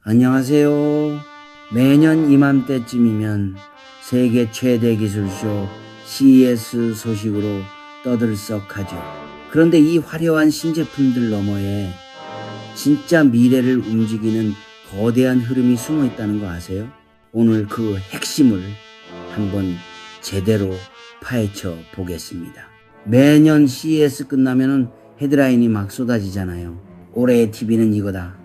안녕하세요. 매년 이맘때쯤이면 세계 최대 기술쇼 CES 소식으로 떠들썩하죠. 그런데 이 화려한 신제품들 너머에 진짜 미래를 움직이는 거대한 흐름이 숨어 있다는 거 아세요? 오늘 그 핵심을 한번 제대로 파헤쳐 보겠습니다. 매년 CES 끝나면은 헤드라인이 막 쏟아지잖아요. 올해의 TV는 이거다.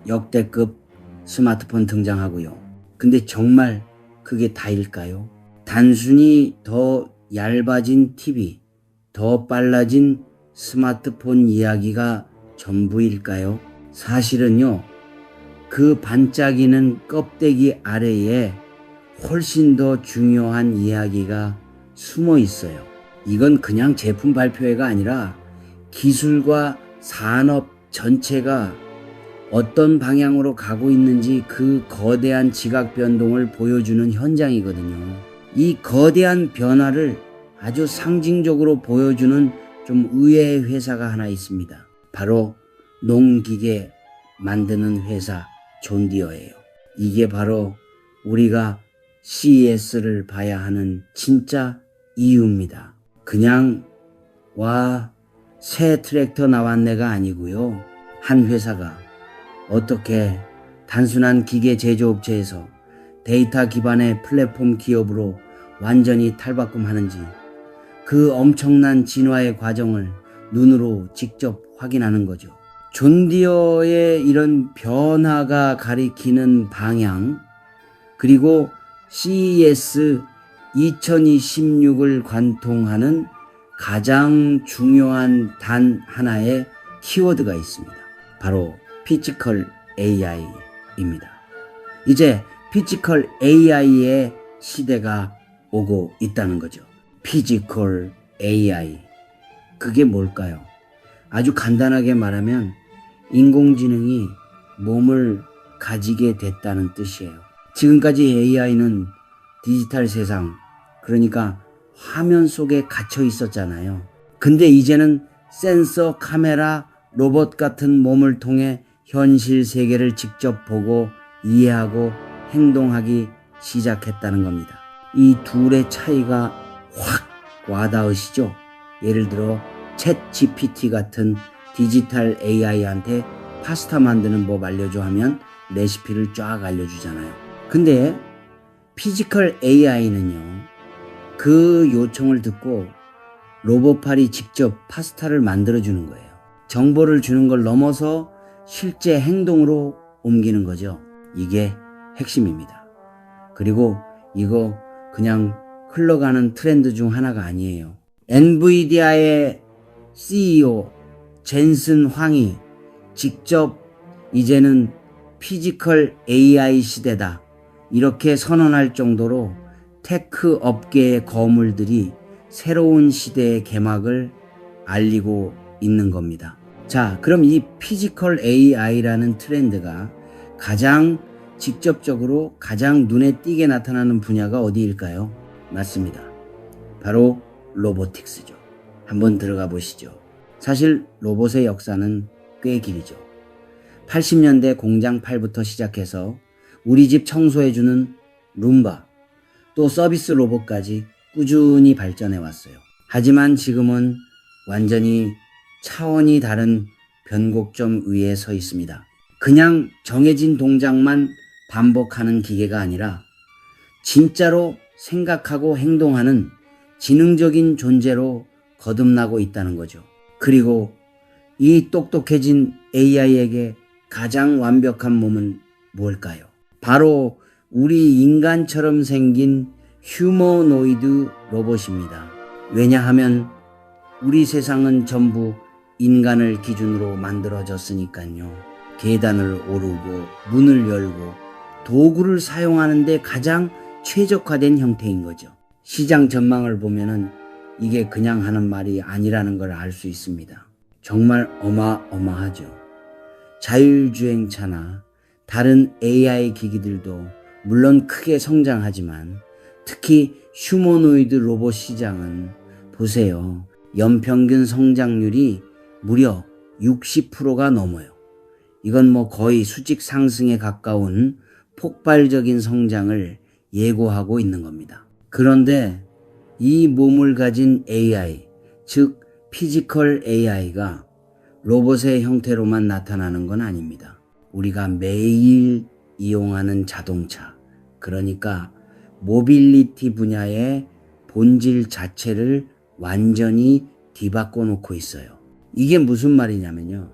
역대급 스마트폰 등장하고요. 근데 정말 그게 다일까요? 단순히 더 얇아진 TV, 더 빨라진 스마트폰 이야기가 전부일까요? 사실은요, 그 반짝이는 껍데기 아래에 훨씬 더 중요한 이야기가 숨어 있어요. 이건 그냥 제품 발표회가 아니라 기술과 산업 전체가 어떤 방향으로 가고 있는지 그 거대한 지각 변동을 보여주는 현장이거든요. 이 거대한 변화를 아주 상징적으로 보여주는 좀 의외의 회사가 하나 있습니다. 바로 농기계 만드는 회사 존디어예요. 이게 바로 우리가 CES를 봐야 하는 진짜 이유입니다. 그냥 새 트랙터 나왔네가 아니고요. 한 회사가 어떻게 단순한 기계 제조업체에서 데이터 기반의 플랫폼 기업으로 완전히 탈바꿈하는지 그 엄청난 진화의 과정을 눈으로 직접 확인하는 거죠. 존디어의 이런 변화가 가리키는 방향, 그리고 CES 2026을 관통하는 가장 중요한 단 하나의 키워드가 있습니다. 바로 피지컬 AI입니다. 이제 피지컬 AI의 시대가 오고 있다는 거죠. 피지컬 AI. 그게 뭘까요? 아주 간단하게 말하면 인공지능이 몸을 가지게 됐다는 뜻이에요. 지금까지 AI는 디지털 세상, 그러니까 화면 속에 갇혀 있었잖아요. 근데 이제는 센서, 카메라, 로봇 같은 몸을 통해 현실 세계를 직접 보고 이해하고 행동하기 시작했다는 겁니다. 이 둘의 차이가 확 와닿으시죠? 예를 들어 챗 GPT 같은 디지털 AI한테 파스타 만드는 법 알려줘 하면 레시피를 쫙 알려주잖아요. 근데 피지컬 AI는요, 그 요청을 듣고 로봇팔이 직접 파스타를 만들어주는 거예요. 정보를 주는 걸 넘어서 실제 행동으로 옮기는 거죠. 이게 핵심입니다. 그리고 이거 그냥 흘러가는 트렌드 중 하나가 아니에요. 엔비디아의 CEO 젠슨 황이 직접 이제는 피지컬 AI 시대다 이렇게 선언할 정도로 테크 업계의 거물들이 새로운 시대의 개막을 알리고 있는 겁니다. 자, 그럼 이 피지컬 AI라는 트렌드가 가장 직접적으로 가장 눈에 띄게 나타나는 분야가 어디일까요? 맞습니다. 바로 로보틱스죠. 한번 들어가 보시죠. 사실 로봇의 역사는 꽤 길이죠. 80년대 공장 팔부터 시작해서 우리 집 청소해주는 룸바, 또 서비스 로봇까지 꾸준히 발전해 왔어요. 하지만 지금은 완전히 차원이 다른 변곡점 위에 서 있습니다. 그냥 정해진 동작만 반복하는 기계가 아니라 진짜로 생각하고 행동하는 지능적인 존재로 거듭나고 있다는 거죠. 그리고 이 똑똑해진 AI에게 가장 완벽한 몸은 뭘까요? 바로 우리 인간처럼 생긴 휴머노이드 로봇입니다. 왜냐하면 우리 세상은 전부 인간을 기준으로 만들어졌으니까요. 계단을 오르고 문을 열고 도구를 사용하는데 가장 최적화된 형태인 거죠. 시장 전망을 보면은 이게 그냥 하는 말이 아니라는 걸 알 수 있습니다. 정말 어마어마하죠. 자율주행차나 다른 AI 기기들도 물론 크게 성장하지만 특히 휴머노이드 로봇 시장은 보세요. 연평균 성장률이 무려 60%가 넘어요. 이건 뭐 거의 수직 상승에 가까운 폭발적인 성장을 예고하고 있는 겁니다. 그런데 이 몸을 가진 AI, 즉 피지컬 AI가 로봇의 형태로만 나타나는 건 아닙니다. 우리가 매일 이용하는 자동차, 그러니까 모빌리티 분야의 본질 자체를 완전히 뒤바꿔 놓고 있어요. 이게 무슨 말이냐면요.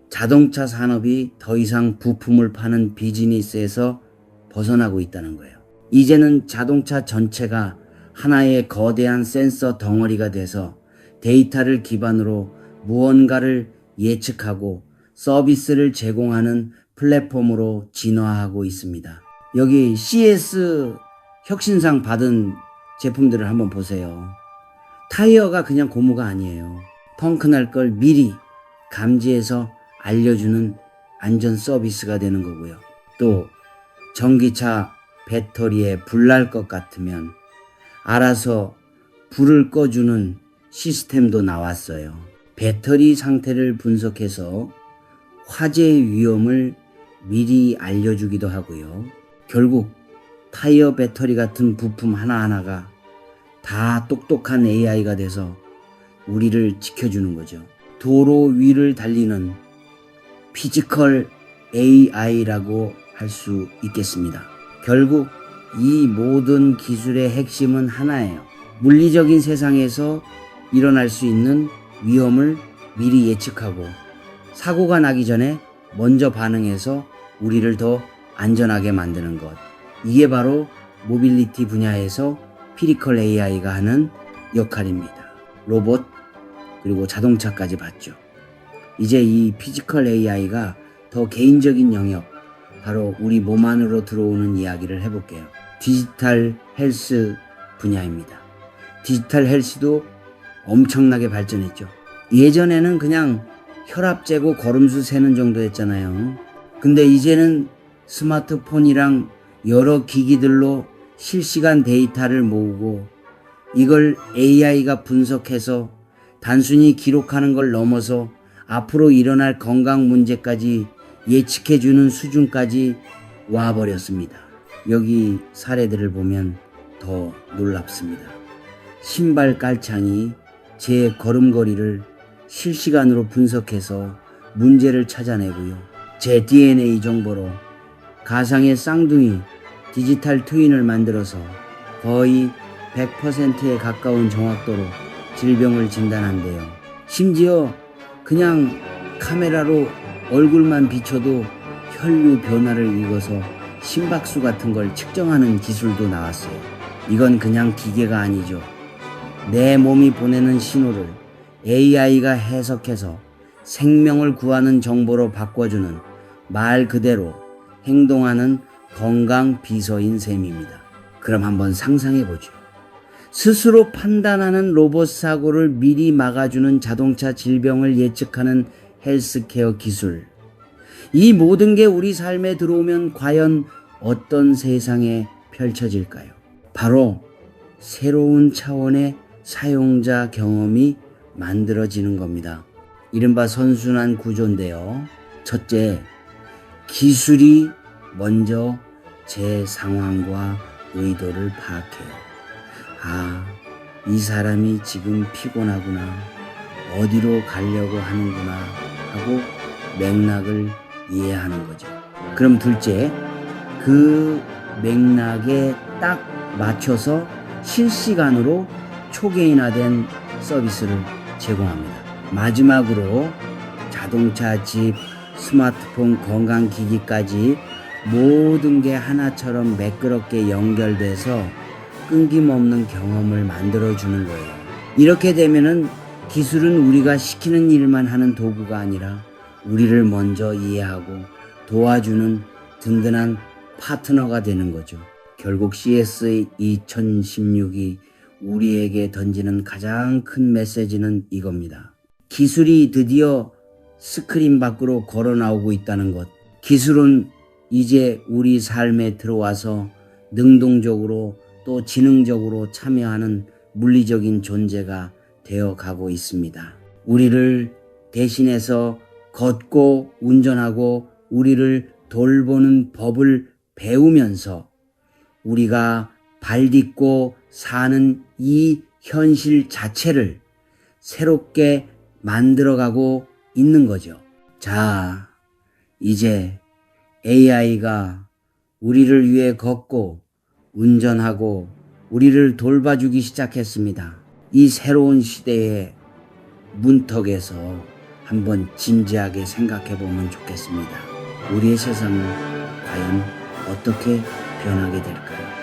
자동차 산업이 더 이상 부품을 파는 비즈니스에서 벗어나고 있다는 거예요. 이제는 자동차 전체가 하나의 거대한 센서 덩어리가 돼서 데이터를 기반으로 무언가를 예측하고 서비스를 제공하는 플랫폼으로 진화하고 있습니다. 여기 CS 혁신상 받은 제품들을 한번 보세요. 타이어가 그냥 고무가 아니에요. 펑크날 걸 미리 감지해서 알려주는 안전 서비스가 되는 거고요. 또 전기차 배터리에 불 날 것 같으면 알아서 불을 꺼주는 시스템도 나왔어요. 배터리 상태를 분석해서 화재 위험을 미리 알려주기도 하고요. 결국 타이어 배터리 같은 부품 하나하나가 다 똑똑한 AI가 돼서 우리를 지켜주는 거죠. 도로 위를 달리는 피지컬 AI라고 할 수 있겠습니다. 결국 이 모든 기술의 핵심은 하나예요. 물리적인 세상에서 일어날 수 있는 위험을 미리 예측하고 사고가 나기 전에 먼저 반응해서 우리를 더 안전하게 만드는 것. 이게 바로 모빌리티 분야에서 피지컬 AI가 하는 역할입니다. 로봇 그리고 자동차까지 봤죠. 이제 이 피지컬 AI가 더 개인적인 영역, 바로 우리 몸 안으로 들어오는 이야기를 해볼게요. 디지털 헬스 분야입니다. 디지털 헬스도 엄청나게 발전했죠. 예전에는 그냥 혈압 재고 걸음수 세는 정도였잖아요. 근데 이제는 스마트폰이랑 여러 기기들로 실시간 데이터를 모으고 이걸 AI가 분석해서 단순히 기록하는 걸 넘어서 앞으로 일어날 건강 문제까지 예측해주는 수준까지 와버렸습니다. 여기 사례들을 보면 더 놀랍습니다. 신발 깔창이 제 걸음걸이를 실시간으로 분석해서 문제를 찾아내고요. 제 DNA 정보로 가상의 쌍둥이 디지털 트윈을 만들어서 거의 100%에 가까운 정확도로 질병을 진단한대요. 심지어 그냥 카메라로 얼굴만 비춰도 혈류 변화를 읽어서 심박수 같은 걸 측정하는 기술도 나왔어요. 이건 그냥 기계가 아니죠. 내 몸이 보내는 신호를 AI가 해석해서 생명을 구하는 정보로 바꿔주는 말 그대로 행동하는 건강 비서인 셈입니다. 그럼 한번 상상해보죠. 스스로 판단하는 로봇 사고를 미리 막아주는 자동차 질병을 예측하는 헬스케어 기술. 이 모든 게 우리 삶에 들어오면 과연 어떤 세상에 펼쳐질까요? 바로 새로운 차원의 사용자 경험이 만들어지는 겁니다. 이른바 선순환 구조인데요. 첫째, 기술이 먼저 제 상황과 의도를 파악해요. 이 사람이 지금 피곤하구나, 어디로 가려고 하는구나 하고 맥락을 이해하는 거죠. 그럼 둘째, 그 맥락에 딱 맞춰서 실시간으로 초개인화된 서비스를 제공합니다. 마지막으로 자동차, 집, 스마트폰, 건강기기까지 모든 게 하나처럼 매끄럽게 연결돼서 끊김없는 경험을 만들어주는 거예요. 이렇게 되면은 기술은 우리가 시키는 일만 하는 도구가 아니라 우리를 먼저 이해하고 도와주는 든든한 파트너가 되는 거죠. 결국 CS 2016이 우리에게 던지는 가장 큰 메시지는 이겁니다. 기술이 드디어 스크린 밖으로 걸어 나오고 있다는 것. 기술은 이제 우리 삶에 들어와서 능동적으로 또 지능적으로 참여하는 물리적인 존재가 되어 가고 있습니다. 우리를 대신해서 걷고 운전하고 우리를 돌보는 법을 배우면서 우리가 발 딛고 사는 이 현실 자체를 새롭게 만들어가고 있는 거죠. 자, 이제 AI가 우리를 위해 걷고 운전하고 우리를 돌봐주기 시작했습니다. 이 새로운 시대의 문턱에서 한번 진지하게 생각해 보면 좋겠습니다. 우리의 세상은 과연 어떻게 변하게 될까요?